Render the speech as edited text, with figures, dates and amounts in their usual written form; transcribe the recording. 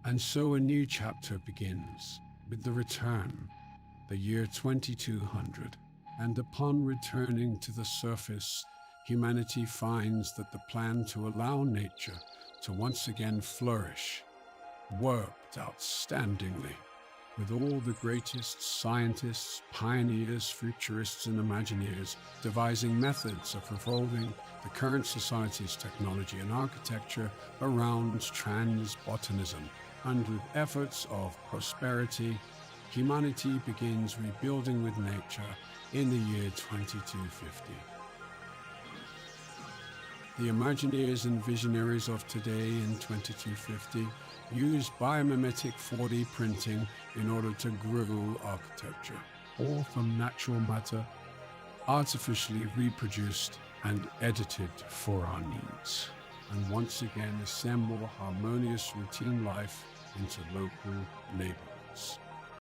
And so a new chapter begins with the return, the year 2200. And upon returning to the surface, humanity finds that the plan to allow nature to once again flourish worked outstandingly, with all the greatest scientists, pioneers, futurists, and imagineers devising methods of evolving the current society's technology and architecture around transbotanism. And with efforts of prosperity, humanity begins rebuilding with nature in the year 2250. The Imagineers and visionaries of today in 2250 use biomimetic 4D printing in order to grow architecture, all from natural matter, artificially reproduced and edited for our needs, and once again assemble harmonious routine life into local neighborhoods.